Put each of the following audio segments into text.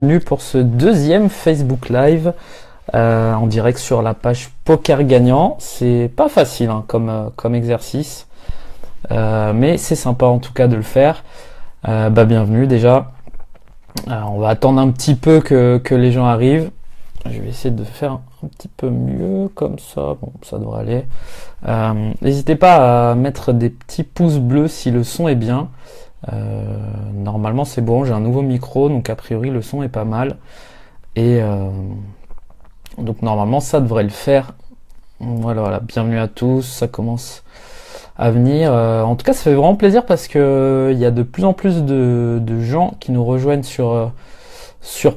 Bienvenue pour ce deuxième Facebook Live en direct sur la page Poker Gagnant. C'est pas facile hein, comme exercice, mais c'est sympa en tout cas de le faire. Bienvenue déjà. On va attendre un petit peu que les gens arrivent. Je vais essayer de faire un petit peu mieux comme ça. Bon, ça devrait aller. N'hésitez pas à mettre des petits pouces bleus si le son est bien. Normalement c'est bon, j'ai un nouveau micro, donc a priori le son est pas mal. Et donc normalement ça devrait le faire. Voilà, bienvenue à tous, ça commence à venir. En tout cas ça fait vraiment plaisir parce que il y a de plus en plus de gens qui nous rejoignent sur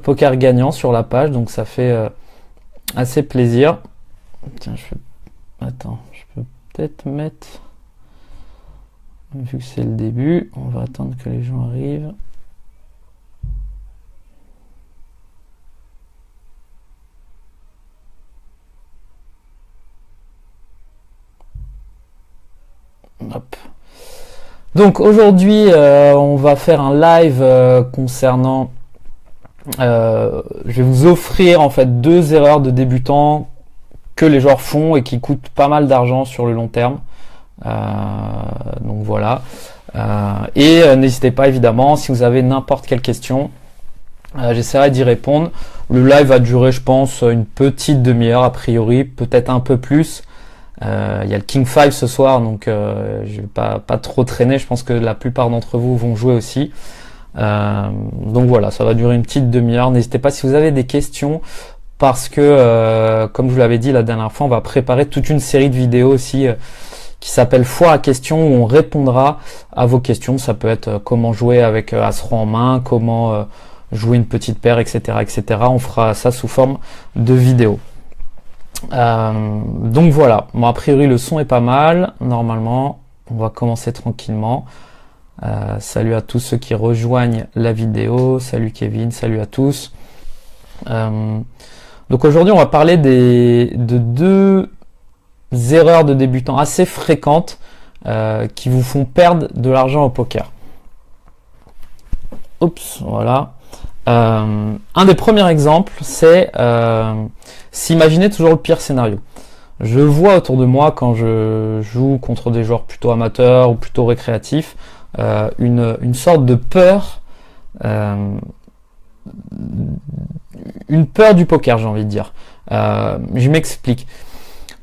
Poker Gagnant, sur la page, donc ça fait assez plaisir. Tiens, je peux peut-être mettre... Vu que c'est le début, on va attendre que les gens arrivent. Hop. Donc aujourd'hui, on va faire un live concernant... je vais vous offrir en fait 2 erreurs de débutants que les joueurs font et qui coûtent pas mal d'argent sur le long terme. Donc voilà, n'hésitez pas évidemment si vous avez n'importe quelle question, j'essaierai d'y répondre. Le live va durer je pense une petite demi-heure a priori, peut-être un peu plus. Il y a le King 5 ce soir, donc je vais pas trop traîner, je pense que la plupart d'entre vous vont jouer aussi. Donc voilà, ça va durer une petite demi-heure. N'hésitez pas si vous avez des questions, parce que comme je vous l'avais dit la dernière fois, on va préparer toute une série de vidéos aussi qui s'appelle Foire à questions, où on répondra à vos questions. Ça peut être comment jouer avec As-Roi en main, comment jouer une petite paire, etc., etc. On fera ça sous forme de vidéo. Donc voilà, bon, a priori le son est pas mal, normalement on va commencer tranquillement. Salut à tous ceux qui rejoignent la vidéo, salut Kevin, salut à tous. Donc aujourd'hui on va parler de 2 erreurs de débutants assez fréquentes qui vous font perdre de l'argent au poker. Oups, voilà. Un des premiers exemples, c'est s'imaginer toujours le pire scénario. Je vois autour de moi quand je joue contre des joueurs plutôt amateurs ou plutôt récréatifs, une sorte de peur, une peur du poker, j'ai envie de dire. Je m'explique.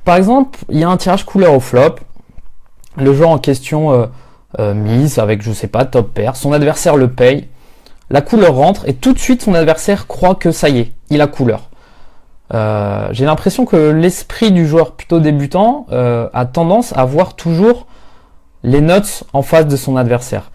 Par exemple, il y a un tirage couleur au flop, le joueur en question mise avec, je sais pas, top pair, son adversaire le paye, la couleur rentre et tout de suite son adversaire croit que ça y est, il a couleur. J'ai l'impression que l'esprit du joueur plutôt débutant a tendance à voir toujours les nuts en face de son adversaire.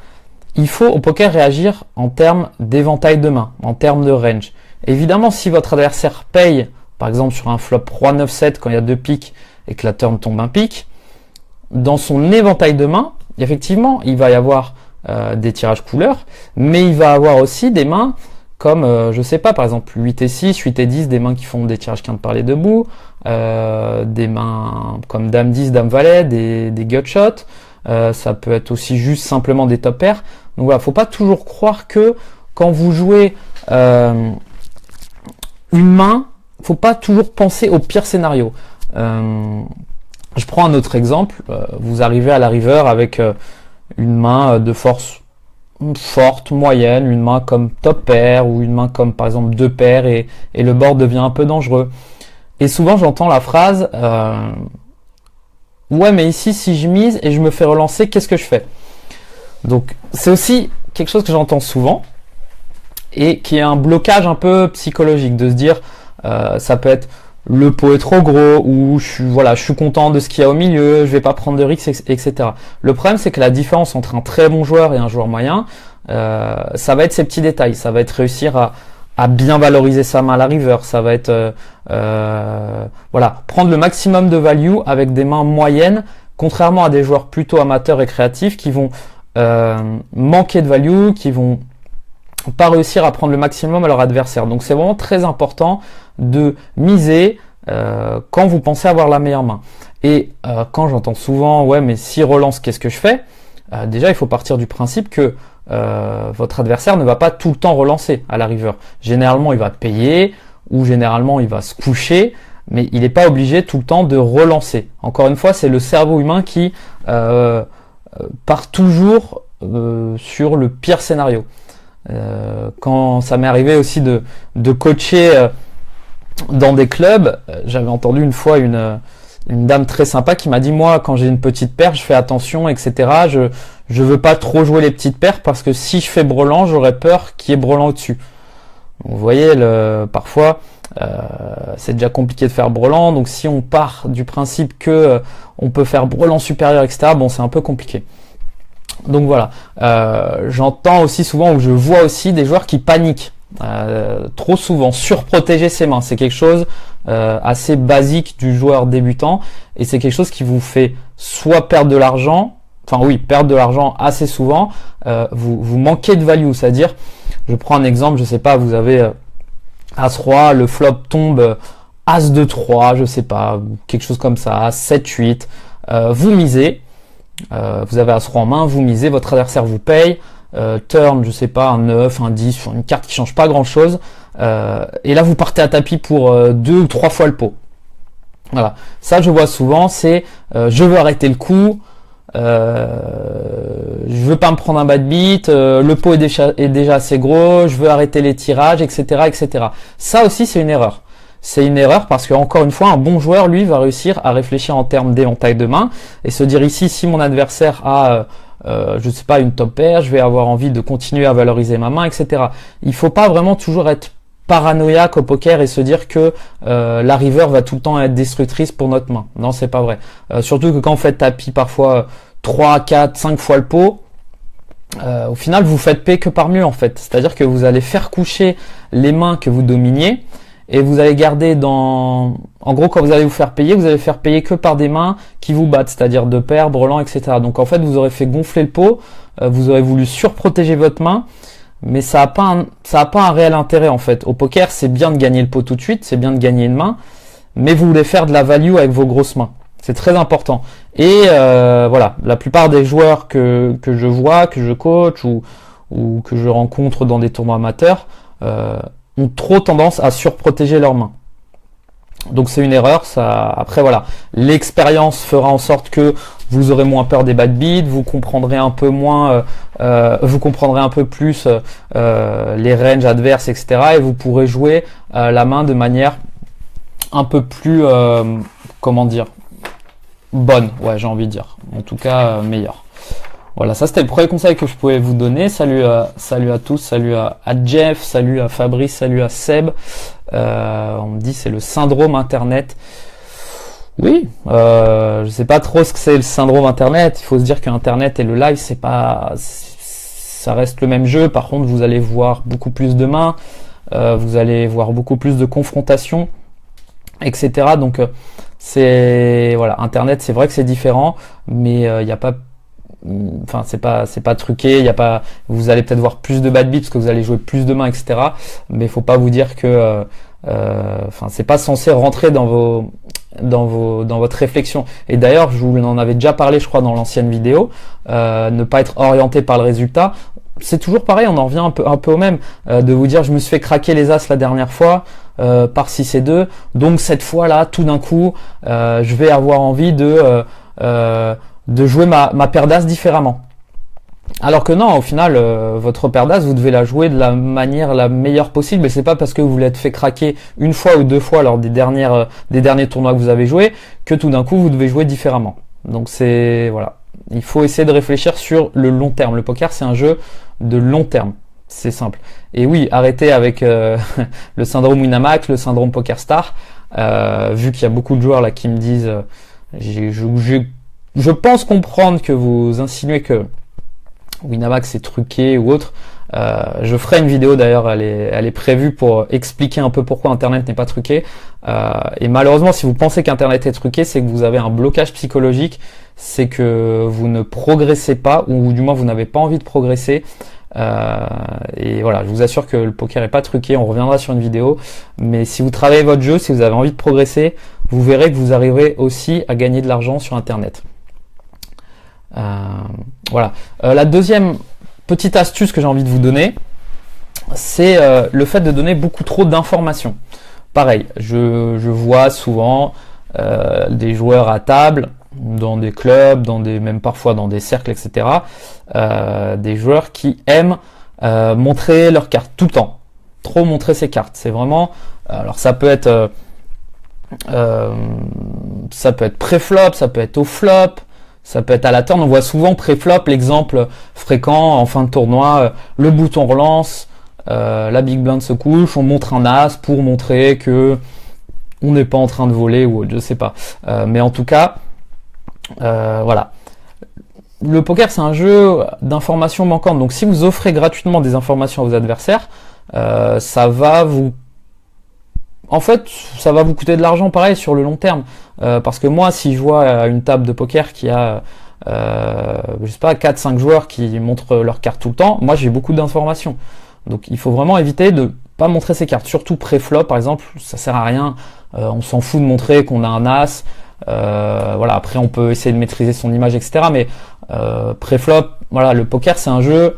Il faut au poker réagir en termes d'éventail de main, en termes de range. Évidemment, si votre adversaire paye, par exemple sur un flop roi 9-7 quand il y a 2 piques et que la turn tombe un pique, dans son éventail de mains, effectivement, il va y avoir des tirages couleurs, mais il va avoir aussi des mains comme, je sais pas, par exemple 8 et 6, 8 et 10, des mains qui font des tirages quinte par les debout, des mains comme dame 10, dame valet, des gut shots, ça peut être aussi juste simplement des top pairs. Donc voilà, faut pas toujours croire que quand vous jouez une main, faut pas toujours penser au pire scénario. Je prends un autre exemple. Vous arrivez à la river avec une main de force forte, moyenne, une main comme top pair ou une main comme par exemple 2 paires et le board devient un peu dangereux. Et souvent j'entends la phrase ouais mais ici si je mise et je me fais relancer, qu'est-ce que je fais? Donc c'est aussi quelque chose que j'entends souvent et qui est un blocage un peu psychologique de se dire ça peut être le pot est trop gros ou je suis content de ce qu'il y a au milieu, je vais pas prendre de risques, etc. Le problème c'est que la différence entre un très bon joueur et un joueur moyen, ça va être ces petits détails, ça va être réussir à bien valoriser sa main à la river, ça va être prendre le maximum de value avec des mains moyennes, contrairement à des joueurs plutôt amateurs et créatifs qui vont manquer de value, qui vont pas réussir à prendre le maximum à leur adversaire. Donc c'est vraiment très important de miser quand vous pensez avoir la meilleure main. Et quand j'entends souvent ouais mais si relance qu'est-ce que je fais, déjà il faut partir du principe que votre adversaire ne va pas tout le temps relancer à la river. Généralement, il va payer ou généralement, il va se coucher, mais il n'est pas obligé tout le temps de relancer. Encore une fois, c'est le cerveau humain qui part toujours sur le pire scénario. Quand ça m'est arrivé aussi de coacher dans des clubs, j'avais entendu une fois une dame très sympa qui m'a dit, moi quand j'ai une petite paire je fais attention, etc. Je veux pas trop jouer les petites paires parce que si je fais brelan, j'aurais peur qu'il y ait brelan au-dessus. Vous voyez, parfois c'est déjà compliqué de faire brelan, donc si on part du principe que on peut faire brelan supérieur, etc., bon, c'est un peu compliqué. Donc voilà, j'entends aussi souvent, ou je vois aussi des joueurs qui paniquent trop souvent, surprotéger ses mains. C'est quelque chose assez basique du joueur débutant, et c'est quelque chose qui vous fait soit perdre de l'argent, enfin oui, perdre de l'argent assez souvent, vous manquez de value, c'est-à-dire, je prends un exemple, je sais pas, vous avez As-Roi, le flop tombe As de 3, je sais pas, quelque chose comme ça, As 7-8, vous misez, vous avez As-Roi en main, vous misez, votre adversaire vous paye, turn, je sais pas, un 9, un 10, sur une carte qui change pas grand chose, et là vous partez à tapis pour 2 ou 3 fois le pot. Voilà, ça je vois souvent, c'est je veux arrêter le coup, je veux pas me prendre un bad beat, le pot est déjà assez gros, je veux arrêter les tirages, etc., etc. Ça aussi c'est une erreur. C'est une erreur parce que, encore une fois, un bon joueur, lui, va réussir à réfléchir en termes d'éventail de main et se dire ici, si mon adversaire a, je sais pas, une top pair, je vais avoir envie de continuer à valoriser ma main, etc. Il faut pas vraiment toujours être paranoïaque au poker et se dire que la river va tout le temps être destructrice pour notre main. Non, c'est pas vrai. Surtout que quand vous faites tapis parfois 3, 4, 5 fois le pot, au final, vous faites payer que par mieux, en fait. C'est-à-dire que vous allez faire coucher les mains que vous dominiez. Et vous allez garder en gros, quand vous allez vous faire payer que par des mains qui vous battent, c'est-à-dire de paires, brelan, etc. Donc en fait, vous aurez fait gonfler le pot, vous aurez voulu surprotéger votre main, mais ça a pas un réel intérêt en fait. Au poker, c'est bien de gagner le pot tout de suite, c'est bien de gagner une main, mais vous voulez faire de la value avec vos grosses mains. C'est très important. Et voilà, la plupart des joueurs que je vois, que je coach ou que je rencontre dans des tournois amateurs, ont trop tendance à surprotéger leurs mains. Donc c'est une erreur. Ça, après voilà, l'expérience fera en sorte que vous aurez moins peur des bad beats, vous comprendrez un peu moins, vous comprendrez un peu plus les ranges adverses, etc. Et vous pourrez jouer la main de manière un peu plus, comment dire, bonne. Ouais, j'ai envie de dire. En tout cas, meilleure. Voilà, ça c'était le premier conseil que je pouvais vous donner. Salut à tous, salut à Jeff, salut à Fabrice, salut à Seb. On me dit c'est le syndrome internet. Oui, je sais pas trop ce que c'est le syndrome internet. Il faut se dire que internet et le live ça reste le même jeu. Par contre, vous allez voir beaucoup plus de mains, vous allez voir beaucoup plus de confrontations, etc. Donc c'est voilà, internet, c'est vrai que c'est différent, mais il n'y a pas, enfin c'est pas truqué, il y a pas, vous allez peut-être voir plus de bad beats parce que vous allez jouer plus de mains, etc. Mais faut pas vous dire que enfin c'est pas censé rentrer dans votre réflexion. Et d'ailleurs, je vous en avais déjà parlé, je crois, dans l'ancienne vidéo, ne pas être orienté par le résultat. C'est toujours pareil, on en revient un peu au même, de vous dire je me suis fait craquer les as la dernière fois par 6 et 2, donc cette fois là tout d'un coup je vais avoir envie de jouer ma paire d'as différemment. Alors que non, au final, votre paire d'as, vous devez la jouer de la manière la meilleure possible, et c'est pas parce que vous l'êtes fait craquer une fois ou deux fois lors des derniers tournois que vous avez joué que tout d'un coup vous devez jouer différemment. Donc c'est voilà, il faut essayer de réfléchir sur le long terme. Le poker, c'est un jeu de long terme, c'est simple. Et oui, arrêtez avec le syndrome Winamax, le syndrome PokerStar, vu qu'il y a beaucoup de joueurs là qui me disent, je pense comprendre que vous insinuez que Winamax est truqué ou autre. Je ferai une vidéo d'ailleurs, elle est prévue pour expliquer un peu pourquoi Internet n'est pas truqué. Et malheureusement, si vous pensez qu'Internet est truqué, c'est que vous avez un blocage psychologique, c'est que vous ne progressez pas, ou du moins vous n'avez pas envie de progresser. Et voilà, je vous assure que le poker est pas truqué, on reviendra sur une vidéo. Mais si vous travaillez votre jeu, si vous avez envie de progresser, vous verrez que vous arriverez aussi à gagner de l'argent sur Internet. Voilà. La deuxième petite astuce que j'ai envie de vous donner, c'est le fait de donner beaucoup trop d'informations. Pareil, je vois souvent des joueurs à table, dans des clubs, même parfois dans des cercles, etc. Des joueurs qui aiment montrer leurs cartes tout le temps, trop montrer ses cartes. C'est vraiment, alors ça peut être pré-flop, ça peut être au flop, ça peut être à la turn. On voit souvent pré-flop, l'exemple fréquent en fin de tournoi, le bouton relance, la big blind se couche, on montre un as pour montrer que on n'est pas en train de voler ou je sais pas. Mais en tout cas, voilà. Le poker, c'est un jeu d'informations manquantes. Donc si vous offrez gratuitement des informations à vos adversaires, ça va vous coûter de l'argent pareil sur le long terme. Parce que moi, si je vois à une table de poker qui a je sais pas, 4-5 joueurs qui montrent leurs cartes tout le temps, moi j'ai beaucoup d'informations. Donc il faut vraiment éviter de pas montrer ses cartes, surtout pré-flop par exemple, ça sert à rien, on s'en fout de montrer qu'on a un as, voilà, après on peut essayer de maîtriser son image, etc. Mais pré-flop, voilà, le poker c'est un jeu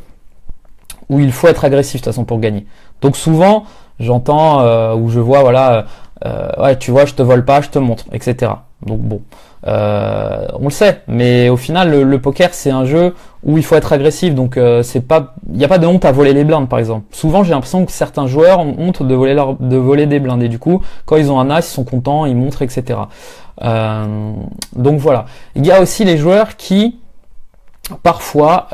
où il faut être agressif de toute façon pour gagner. Donc souvent j'entends ou je vois, voilà, ouais, tu vois, je te vole pas, je te montre, etc. Donc bon, on le sait, mais au final le poker c'est un jeu où il faut être agressif, donc c'est pas, il n'y a pas de honte à voler les blindes par exemple. Souvent j'ai l'impression que certains joueurs ont honte de voler des blindes et du coup quand ils ont un as ils sont contents, ils montrent, etc. Donc voilà. Il y a aussi les joueurs qui parfois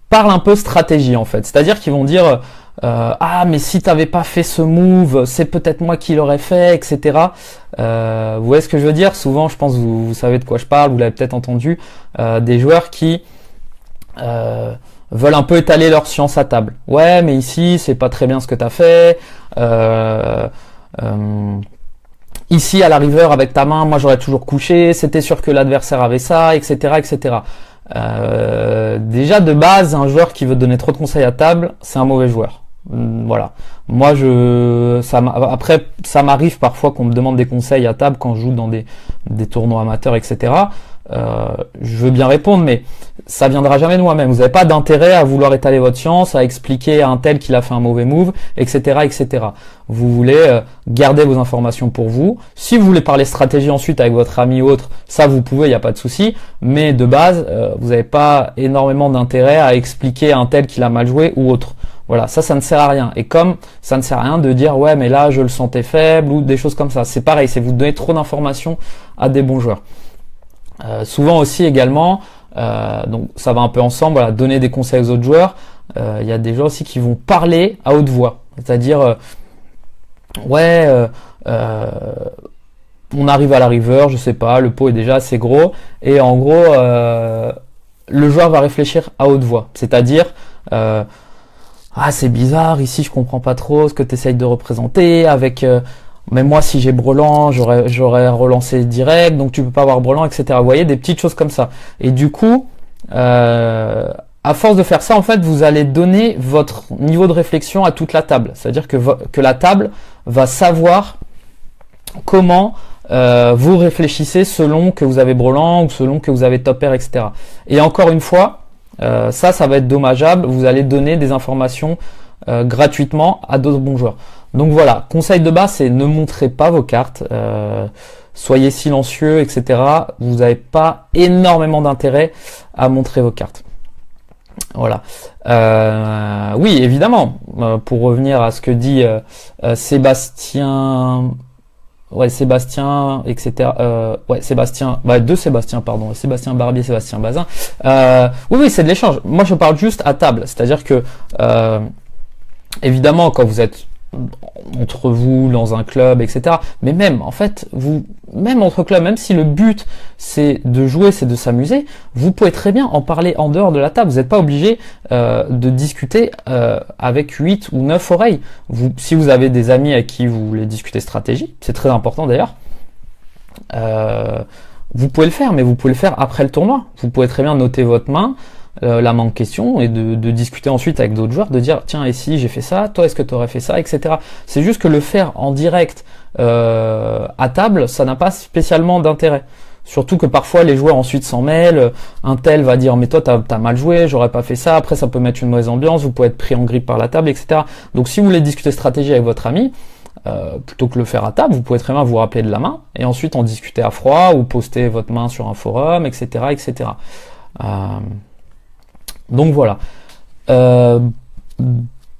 parlent un peu stratégie en fait, c'est-à-dire qu'ils vont dire ah mais si t'avais pas fait ce move, c'est peut-être moi qui l'aurais fait, etc. Vous voyez ce que je veux dire? Souvent, je pense que vous savez de quoi je parle, vous l'avez peut-être entendu, des joueurs qui veulent un peu étaler leur science à table. Ouais, mais ici c'est pas très bien ce que t'as fait. Ici à la river avec ta main, moi j'aurais toujours couché. C'était sûr que l'adversaire avait ça, etc., etc. Déjà de base, un joueur qui veut donner trop de conseils à table, c'est un mauvais joueur. Voilà. Moi, après, ça m'arrive parfois qu'on me demande des conseils à table quand je joue dans des tournois amateurs, etc. Je veux bien répondre, mais ça viendra jamais de moi-même. Vous n'avez pas d'intérêt à vouloir étaler votre science, à expliquer à un tel qu'il a fait un mauvais move, etc., etc. Vous voulez garder vos informations pour vous. Si vous voulez parler stratégie ensuite avec votre ami ou autre, ça vous pouvez, il n'y a pas de souci. Mais de base, vous n'avez pas énormément d'intérêt à expliquer à un tel qu'il a mal joué ou autre. Voilà, ça ne sert à rien. Et comme ça ne sert à rien de dire ouais mais là je le sentais faible ou des choses comme ça. C'est pareil, c'est vous donner trop d'informations à des bons joueurs. Souvent aussi également, donc ça va un peu ensemble, voilà, donner des conseils aux autres joueurs. Il y a des gens aussi qui vont parler à haute voix. C'est-à-dire ouais on arrive à la river, je sais pas, le pot est déjà assez gros. Et en gros le joueur va réfléchir à haute voix. C'est-à-dire ah c'est bizarre, ici je comprends pas trop ce que tu essayes de représenter avec mais moi si j'ai brelan j'aurais relancé direct, donc tu peux pas avoir brelan, etc. Vous voyez, des petites choses comme ça. Et du coup à force de faire ça, en fait vous allez donner votre niveau de réflexion à toute la table. C'est-à-dire que la table va savoir comment vous réfléchissez selon que vous avez brelan ou selon que vous avez top pair, etc. Et encore une fois, ça va être dommageable. Vous allez donner des informations gratuitement à d'autres bons joueurs. Donc voilà, conseil de base, c'est ne montrez pas vos cartes, soyez silencieux, etc. Vous n'avez pas énormément d'intérêt à montrer vos cartes. Voilà. Oui, évidemment, pour revenir à ce que dit Sébastien... Ouais, Sébastien, etc. Ouais, Sébastien, deux Sébastien, pardon, Sébastien Barbier, Sébastien Bazin. Oui, c'est de l'échange. Moi, je parle juste à table, c'est-à-dire que évidemment, quand vous êtes entre vous dans un club, etc. Mais même, en fait, même entre clubs, même si le but c'est de jouer, c'est de s'amuser, vous pouvez très bien en parler en dehors de la table. Vous n'êtes pas obligé de discuter avec 8 ou 9 oreilles. Si vous avez des amis avec qui vous voulez discuter stratégie, c'est très important d'ailleurs. Vous pouvez le faire, mais vous pouvez le faire après le tournoi. Vous pouvez très bien noter votre main, la main en question, et de discuter ensuite avec d'autres joueurs, de dire tiens, ici j'ai fait ça, toi est-ce que tu aurais fait ça, etc. C'est juste que le faire en direct à table, ça n'a pas spécialement d'intérêt. Surtout que parfois les joueurs ensuite s'en mêlent, un tel va dire mais toi t'as mal joué, j'aurais pas fait ça, après ça peut mettre une mauvaise ambiance, vous pouvez être pris en grippe par la table, etc. Donc si vous voulez discuter stratégie avec votre ami, plutôt que le faire à table, vous pouvez très bien vous rappeler de la main et ensuite en discuter à froid ou poster votre main sur un forum, etc. etc. Donc voilà.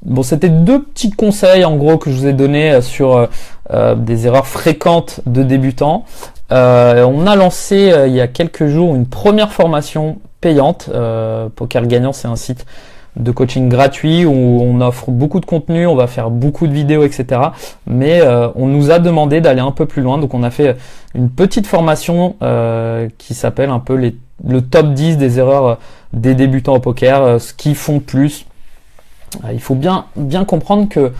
Bon, c'était deux petits conseils en gros que je vous ai donnés sur des erreurs fréquentes de débutants. On a lancé il y a quelques jours une première formation payante. Poker Gagnant, c'est un site de coaching gratuit où on offre beaucoup de contenu, on va faire beaucoup de vidéos, etc. Mais on nous a demandé d'aller un peu plus loin, donc on a fait une petite formation qui s'appelle un peu le top 10 des erreurs des débutants au poker, ce qu'ils font plus. Il faut bien comprendre que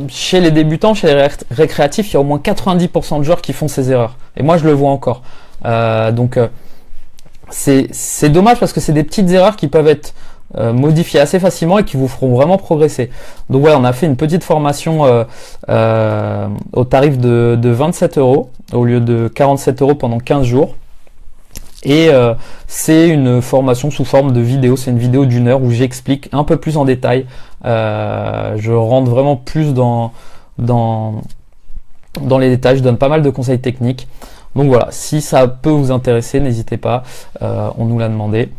chez les débutants, chez les récréatifs, il y a au moins 90% de joueurs qui font ces erreurs. Et moi, je le vois encore. C'est dommage parce que c'est des petites erreurs qui peuvent être modifiées assez facilement et qui vous feront vraiment progresser. Donc voilà, on a fait une petite formation au tarif de 27 € au lieu de 47 € pendant 15 jours. Et c'est une formation sous forme de vidéo, c'est une vidéo d'1 heure où j'explique un peu plus en détail. Je rentre vraiment plus dans les détails, je donne pas mal de conseils techniques. Donc voilà, si ça peut vous intéresser, n'hésitez pas, on nous l'a demandé.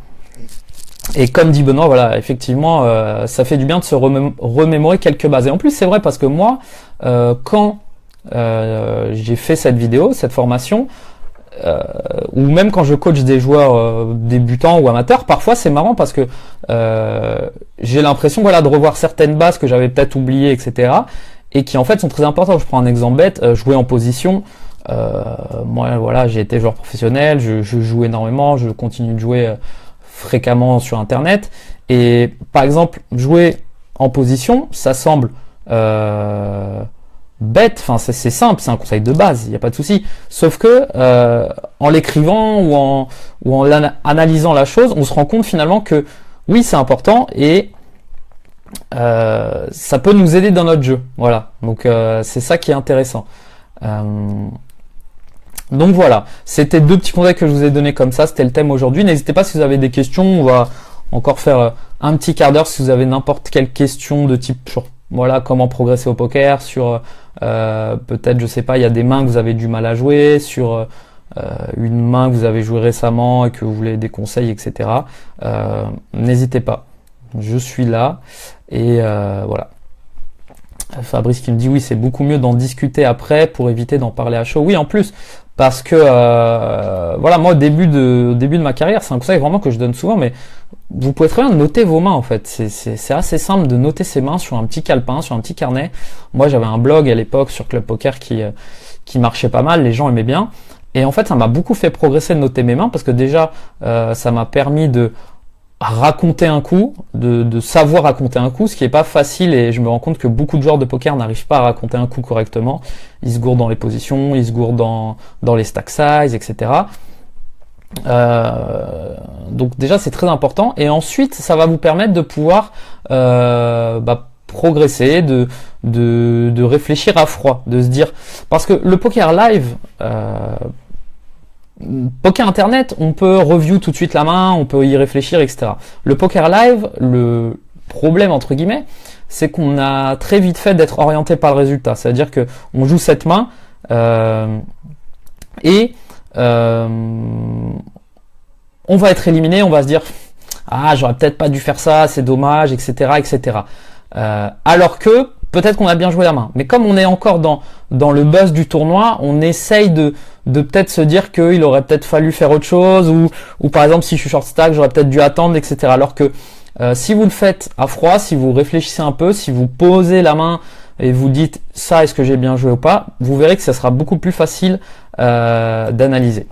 Et comme dit Benoît, voilà, effectivement, ça fait du bien de se remémorer quelques bases. Et en plus, c'est vrai parce que moi, quand j'ai fait cette vidéo, cette formation, ou même quand je coach des joueurs débutants ou amateurs, parfois c'est marrant parce que j'ai l'impression voilà, de revoir certaines bases que j'avais peut-être oubliées, etc. et qui en fait sont très importantes. Je prends un exemple bête, jouer en position. Moi voilà, j'ai été joueur professionnel, je joue énormément, je continue de jouer fréquemment sur internet, et par exemple jouer en position, ça semble bête, enfin c'est simple, c'est un conseil de base, il n'y a pas de souci. Sauf que en l'écrivant ou en analysant la chose, on se rend compte finalement que oui, c'est important et ça peut nous aider dans notre jeu. Voilà, donc c'est ça qui est intéressant. Donc voilà, c'était deux petits conseils que je vous ai donnés comme ça, c'était le thème aujourd'hui. N'hésitez pas si vous avez des questions, on va encore faire un petit quart d'heure si vous avez n'importe quelle question de type sur voilà comment progresser au poker, sur peut-être je sais pas, il y a des mains que vous avez du mal à jouer, sur une main que vous avez joué récemment et que vous voulez des conseils, etc. N'hésitez pas, je suis là et voilà. Fabrice qui me dit oui, c'est beaucoup mieux d'en discuter après pour éviter d'en parler à chaud. Oui, en plus, parce que voilà, moi au début de ma carrière, c'est un conseil vraiment que je donne souvent, mais vous pouvez très bien noter vos mains en fait. C'est assez simple de noter ses mains sur un petit calepin, sur un petit carnet. Moi j'avais un blog à l'époque sur Club Poker qui marchait pas mal, les gens aimaient bien. Et en fait ça m'a beaucoup fait progresser de noter mes mains parce que déjà ça m'a permis de raconter un coup, de savoir raconter un coup, ce qui est pas facile, et je me rends compte que beaucoup de joueurs de poker n'arrivent pas à raconter un coup correctement. Ils se gourdent dans les positions, ils se gourdent dans les stack size, etc. Donc déjà c'est très important, et ensuite ça va vous permettre de pouvoir progresser, de réfléchir à froid, de se dire, parce que le poker live, poker internet, on peut review tout de suite la main, on peut y réfléchir, etc. Le poker live, le problème entre guillemets, c'est qu'on a très vite fait d'être orienté par le résultat. C'est-à-dire que on joue cette main et on va être éliminé, on va se dire ah j'aurais peut-être pas dû faire ça, c'est dommage, etc., etc. Alors que peut-être qu'on a bien joué la main, mais comme on est encore dans le buzz du tournoi, on essaye de peut-être se dire qu'il aurait peut-être fallu faire autre chose, ou par exemple si je suis short stack, j'aurais peut-être dû attendre, etc. Alors que si vous le faites à froid, si vous réfléchissez un peu, si vous posez la main et vous dites ça, est-ce que j'ai bien joué ou pas, vous verrez que ça sera beaucoup plus facile d'analyser.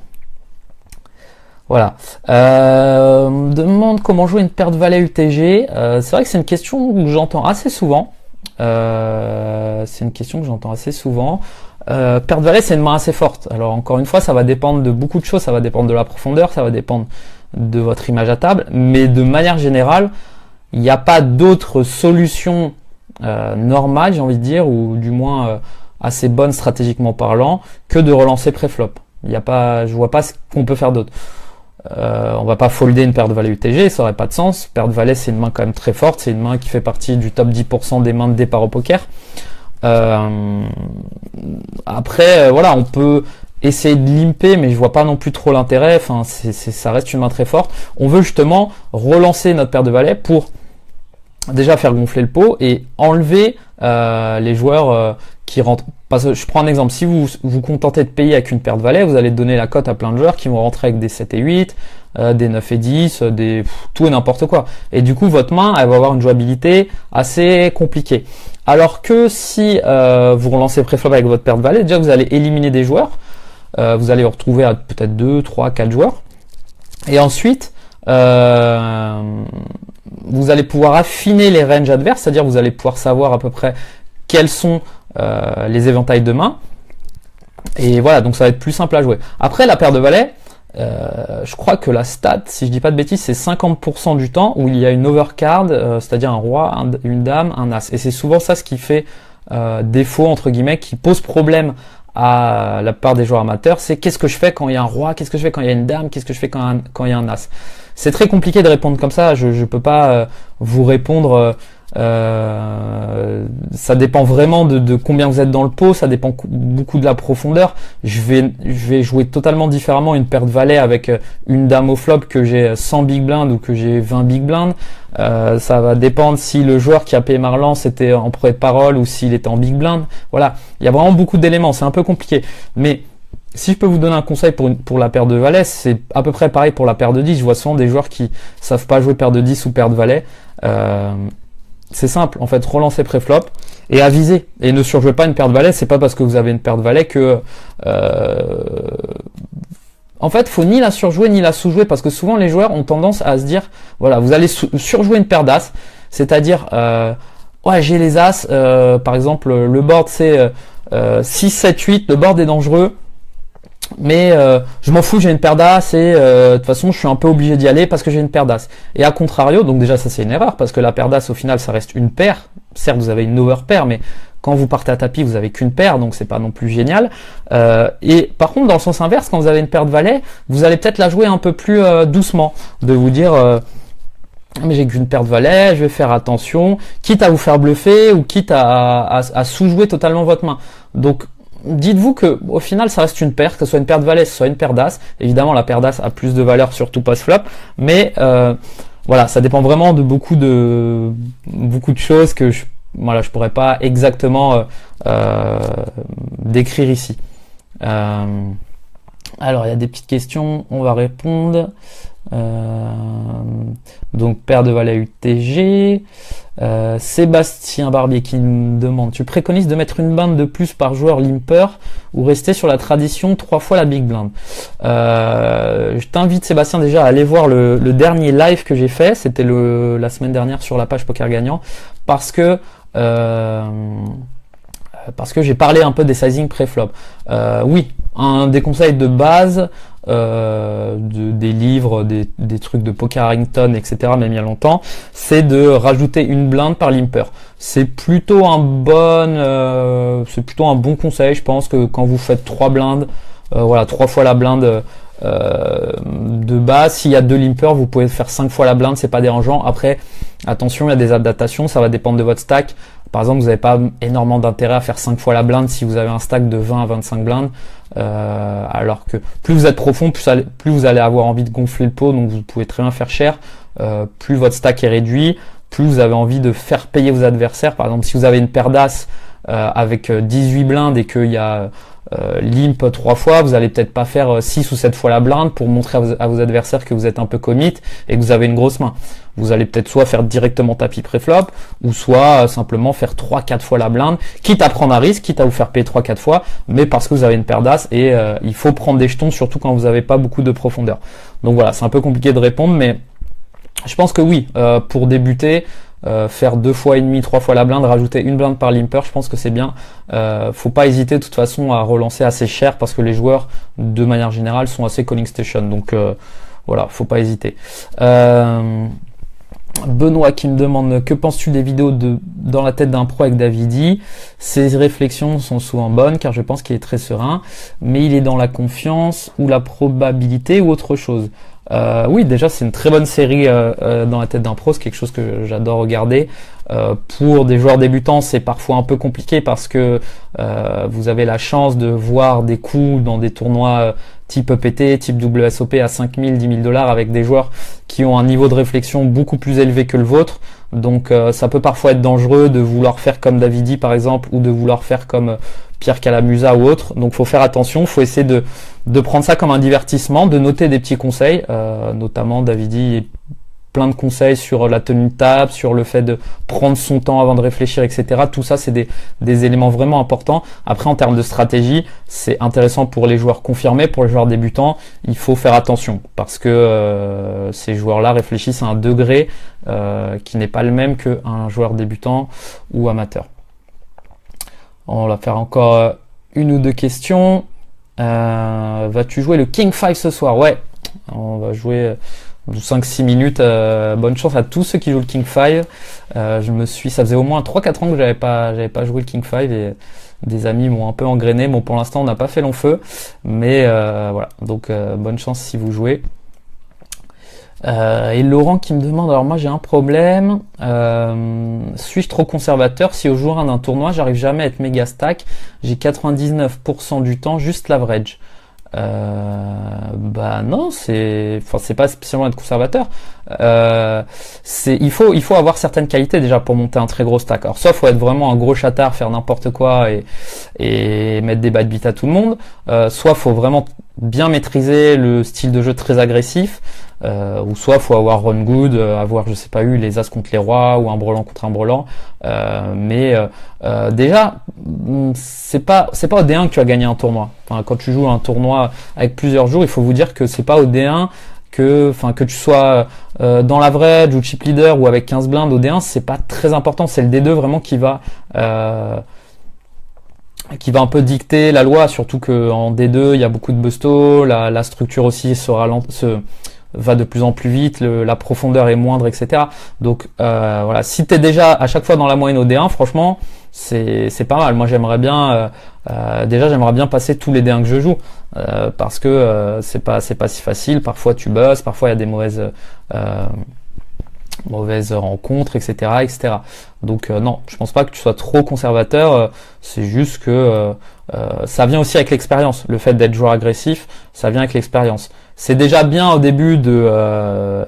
Voilà. On me demande comment jouer une paire de valet UTG. C'est vrai que c'est une question que j'entends assez souvent. Paire de valet, c'est une main assez forte. Alors encore une fois, ça va dépendre de beaucoup de choses. Ça va dépendre de la profondeur, ça va dépendre de votre image à table. Mais de manière générale, il n'y a pas d'autre solution normale, j'ai envie de dire, ou du moins assez bonne stratégiquement parlant que de relancer pré-flop. Il y a pas, je vois pas ce qu'on peut faire d'autre. On va pas folder une paire de valet UTG, ça aurait pas de sens. Paire de valet, c'est une main quand même très forte, c'est une main qui fait partie du top 10% des mains de départ au poker. Après, voilà, on peut essayer de limper, mais je vois pas non plus trop l'intérêt. Enfin, ça reste une main très forte. On veut justement relancer notre paire de valets pour déjà faire gonfler le pot et enlever les joueurs qui rentrent. Parce que je prends un exemple, si vous vous contentez de payer avec une paire de valets, vous allez donner la cote à plein de joueurs qui vont rentrer avec des 7 et 8, des 9 et 10, tout et n'importe quoi. Et du coup, votre main, elle va avoir une jouabilité assez compliquée. Alors que si vous relancez pré-flop avec votre paire de valets, déjà vous allez éliminer des joueurs. Vous allez vous retrouver à peut-être 2, 3, 4 joueurs. Et ensuite, vous allez pouvoir affiner les ranges adverses, c'est-à-dire vous allez pouvoir savoir à peu près quels sont les éventails de main. Et voilà, donc ça va être plus simple à jouer. Après, la paire de valets, je crois que la stat, si je dis pas de bêtises, c'est 50% du temps où il y a une overcard, c'est-à-dire un roi, une dame, un as. Et c'est souvent ça ce qui fait défaut, entre guillemets, qui pose problème à la part des joueurs amateurs, c'est qu'est-ce que je fais quand il y a un roi, qu'est-ce que je fais quand il y a une dame, qu'est-ce que je fais quand il y a un as. C'est très compliqué de répondre comme ça, je peux pas vous répondre, ça dépend vraiment de combien vous êtes dans le pot, ça dépend beaucoup de la profondeur. Je vais jouer totalement différemment une paire de valets avec une dame au flop que j'ai 100 big blind ou que j'ai 20 big blind. Ça va dépendre si le joueur qui a payé ma relance était en pro de parole ou s'il était en big blind. Voilà, il y a vraiment beaucoup d'éléments, c'est un peu compliqué. Mais si je peux vous donner un conseil pour la paire de valets, c'est à peu près pareil pour la paire de 10. Je vois souvent des joueurs qui savent pas jouer paire de 10 ou paire de valets. C'est simple, en fait, relancez pré-flop et avisez. Et ne surjouez pas une paire de valets, c'est pas parce que vous avez une paire de valets que... En fait, faut ni la surjouer ni la sous-jouer, parce que souvent les joueurs ont tendance à se dire, voilà, vous allez surjouer une paire d'as, c'est-à-dire, ouais, j'ai les as, par exemple, le board c'est 6, 7, 8, le board est dangereux, mais je m'en fous, j'ai une paire d'as et de toute façon je suis un peu obligé d'y aller parce que j'ai une paire d'as. Et à contrario, donc déjà ça c'est une erreur, parce que la paire d'as au final ça reste une paire, certes vous avez une overpair, mais quand vous partez à tapis, vous avez qu'une paire, donc c'est pas non plus génial. Et par contre, dans le sens inverse, quand vous avez une paire de valets, vous allez peut-être la jouer un peu plus doucement, de vous dire mais j'ai qu'une paire de valets, je vais faire attention, quitte à vous faire bluffer ou quitte à sous-jouer totalement votre main. Donc dites-vous que au final ça reste une paire, que ce soit une paire de valets, que ce soit une paire d'as. Évidemment la paire d'as a plus de valeur surtout post-flop, mais voilà, ça dépend vraiment de beaucoup de choses que je pourrais pas exactement décrire ici. Alors il y a des petites questions, on va répondre. Donc paire de valets UTG. Sébastien Barbier qui me demande: tu préconises de mettre une blinde de plus par joueur limper ou rester sur la tradition 3 fois la big blind? Je t'invite Sébastien déjà à aller voir le dernier live que j'ai fait, c'était la semaine dernière sur la page Poker Gagnant, parce que j'ai parlé un peu des sizing pré-flop. Oui, un des conseils de base des livres, des trucs de Poker Harrington, etc., même il y a longtemps, c'est de rajouter une blinde par limper. C'est plutôt un bon conseil. Je pense que quand vous faites 3 blindes, voilà, 3 fois la blinde de base, s'il y a 2 limpers, vous pouvez faire 5 fois la blinde, c'est pas dérangeant. Après, attention, il y a des adaptations, ça va dépendre de votre stack. Par exemple, vous n'avez pas énormément d'intérêt à faire 5 fois la blinde si vous avez un stack de 20 à 25 blindes, alors que plus vous êtes profond, plus vous allez avoir envie de gonfler le pot, donc vous pouvez très bien faire cher. Plus votre stack est réduit, plus vous avez envie de faire payer vos adversaires. Par exemple, si vous avez une paire d'as avec 18 blindes et qu'il y a limp 3 fois, vous allez peut-être pas faire 6 ou 7 fois la blinde pour montrer à vos adversaires que vous êtes un peu commit et que vous avez une grosse main. Vous allez peut-être soit faire directement tapis pré-flop, ou soit simplement faire 3-4 fois la blinde, quitte à prendre un risque, quitte à vous faire payer 3-4 fois, mais parce que vous avez une paire d'as et il faut prendre des jetons, surtout quand vous n'avez pas beaucoup de profondeur. Donc voilà, c'est un peu compliqué de répondre, mais je pense que oui, pour débuter, faire 2 fois et demi, 3 fois la blinde, rajouter une blinde par limper, je pense que c'est bien. Faut pas hésiter de toute façon à relancer assez cher, parce que les joueurs de manière générale sont assez calling station, donc voilà, faut pas hésiter. Benoît qui me demande que penses-tu des vidéos dans la tête d'un pro avec Davidi. Ses réflexions sont souvent bonnes car je pense qu'il est très serein, mais il est dans la confiance ou la probabilité ou autre chose. Oui, déjà c'est une très bonne série dans la tête d'un pro, c'est quelque chose que j'adore regarder. Pour des joueurs débutants, c'est parfois un peu compliqué parce que vous avez la chance de voir des coups dans des tournois type EPT, type WSOP à 5 000, 10 000 $ avec des joueurs qui ont un niveau de réflexion beaucoup plus élevé que le vôtre. Donc ça peut parfois être dangereux de vouloir faire comme Davidi par exemple ou de vouloir faire comme Pierre Calamusa ou autre. Donc faut faire attention, faut essayer de prendre ça comme un divertissement, de noter des petits conseils, notamment Davidi est plein de conseils sur la tenue de table, sur le fait de prendre son temps avant de réfléchir, etc. Tout ça, c'est des éléments vraiment importants. Après, en termes de stratégie, c'est intéressant pour les joueurs confirmés, pour les joueurs débutants, il faut faire attention parce que ces joueurs-là réfléchissent à un degré qui n'est pas le même qu'un joueur débutant ou amateur. On va faire encore une ou deux questions. Vas-tu jouer le King 5 ce soir? Ouais, on va jouer 5-6 minutes. Bonne chance à tous ceux qui jouent le King 5. Ça faisait au moins 3-4 ans que j'avais pas joué le King 5 et des amis m'ont un peu engrainé. Bon, pour l'instant, on n'a pas fait long feu, mais voilà. Donc, bonne chance si vous jouez. Et Laurent qui me demande, alors moi j'ai un problème, suis-je trop conservateur si au jour 1 d'un tournoi j'arrive jamais à être méga stack, j'ai 99% du temps juste l'average. Bah non, c'est pas spécialement être conservateur. Il faut avoir certaines qualités déjà pour monter un très gros stack. Alors soit faut être vraiment un gros chatard, faire n'importe quoi et mettre des bad beats à tout le monde, soit faut vraiment bien maîtriser le style de jeu très agressif, ou soit faut avoir run good, avoir je sais pas les as contre les rois ou un brelan contre un brelan. Déjà c'est pas au D1 que tu as gagné un tournoi. Enfin, quand tu joues un tournoi avec plusieurs jours, il faut vous dire que c'est pas au D1 que tu sois dans l'average ou chip leader ou avec 15 blindes au D1, c'est pas très important. C'est le D2 vraiment qui va un peu dicter la loi, surtout que en D2 il y a beaucoup de busto, la structure aussi va de plus en plus vite, la profondeur est moindre, etc. Donc voilà, si t'es déjà à chaque fois dans la moyenne au D1, franchement c'est pas mal. Moi j'aimerais bien passer tous les D1 que je joue, parce que c'est pas si facile. Parfois tu buzz, parfois il y a des mauvaises rencontres, etc., etc. Donc non, je pense pas que tu sois trop conservateur. C'est juste que ça vient aussi avec l'expérience. Le fait d'être joueur agressif, ça vient avec l'expérience. C'est déjà bien au début d'avoir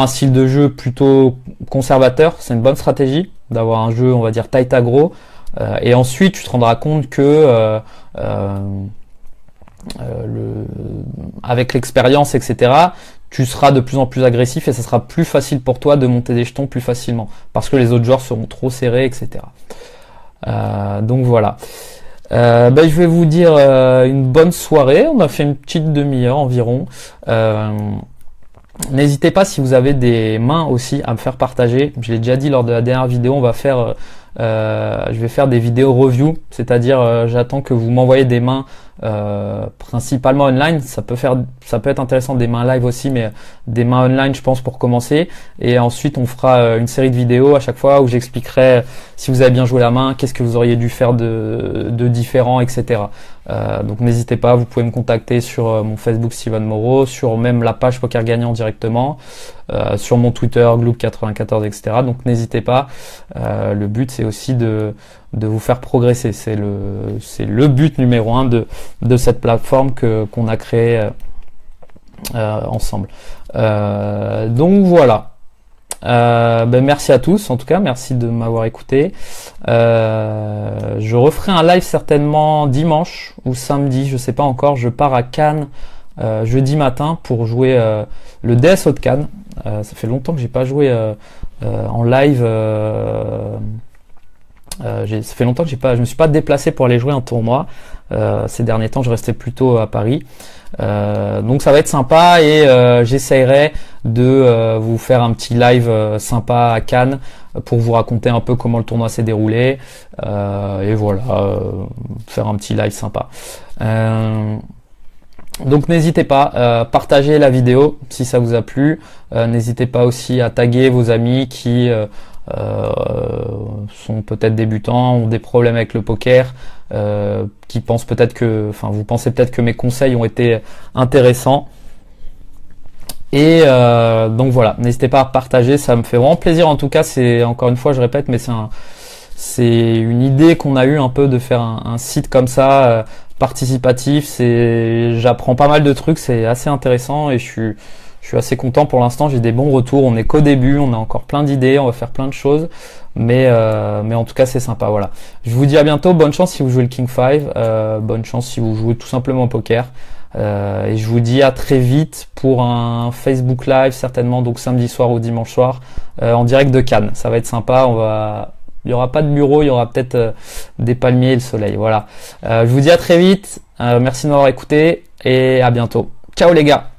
un style de jeu plutôt conservateur. C'est une bonne stratégie d'avoir un jeu, on va dire tight aggro. Et ensuite, tu te rendras compte que avec l'expérience, etc., tu seras de plus en plus agressif et ça sera plus facile pour toi de monter des jetons plus facilement parce que les autres joueurs seront trop serrés, etc. Donc voilà. Je vais vous dire une bonne soirée. On a fait une petite demi-heure environ. N'hésitez pas si vous avez des mains aussi à me faire partager. Je l'ai déjà dit lors de la dernière vidéo, je vais faire des vidéos review, c'est-à-dire j'attends que vous m'envoyez des mains principalement online. Ça peut être intéressant des mains live aussi, mais des mains online je pense pour commencer. Et ensuite on fera une série de vidéos à chaque fois où j'expliquerai si vous avez bien joué la main, qu'est-ce que vous auriez dû faire de différent, etc. Donc n'hésitez pas, vous pouvez me contacter sur mon Facebook Steven Moreau, sur même la page Poker Gagnant directement, sur mon Twitter Gloop94, etc. Donc n'hésitez pas. Le but c'est aussi de vous faire progresser. C'est le but numéro 1 de cette plateforme qu'on a créée ensemble. Donc voilà. Merci à tous, en tout cas, merci de m'avoir écouté. Je referai un live certainement dimanche ou samedi, je sais pas encore. Je pars à Cannes jeudi matin pour jouer le DSO de Cannes. Ça fait longtemps que j'ai pas joué en live. Ça fait longtemps que je me suis pas déplacé pour aller jouer un tournoi. Ces derniers temps, je restais plutôt à Paris. Donc ça va être sympa et j'essayerai de vous faire un petit live sympa à Cannes pour vous raconter un peu comment le tournoi s'est déroulé et voilà, faire un petit live sympa. Donc n'hésitez pas, partagez la vidéo si ça vous a plu. N'hésitez pas aussi à taguer vos amis qui sont peut-être débutants, ont des problèmes avec le poker, qui pensent peut-être que, enfin vous pensez peut-être que mes conseils ont été intéressants. Et donc voilà, n'hésitez pas à partager, ça me fait vraiment plaisir. En tout cas, c'est encore une fois, je répète, mais c'est une idée qu'on a eu un peu de faire un site comme ça, participatif. J'apprends pas mal de trucs, c'est assez intéressant et je suis assez content pour l'instant. J'ai des bons retours. On est qu'au début, on a encore plein d'idées, on va faire plein de choses, mais en tout cas c'est sympa. Voilà. Je vous dis à bientôt. Bonne chance si vous jouez le King 5, bonne chance si vous jouez tout simplement au poker. Et je vous dis à très vite pour un Facebook Live certainement, donc samedi soir ou dimanche soir, en direct de Cannes. Ça va être sympa. Il y aura pas de bureau, il y aura peut-être des palmiers et le soleil. Voilà. Je vous dis à très vite. Merci de m'avoir écouté et à bientôt. Ciao les gars.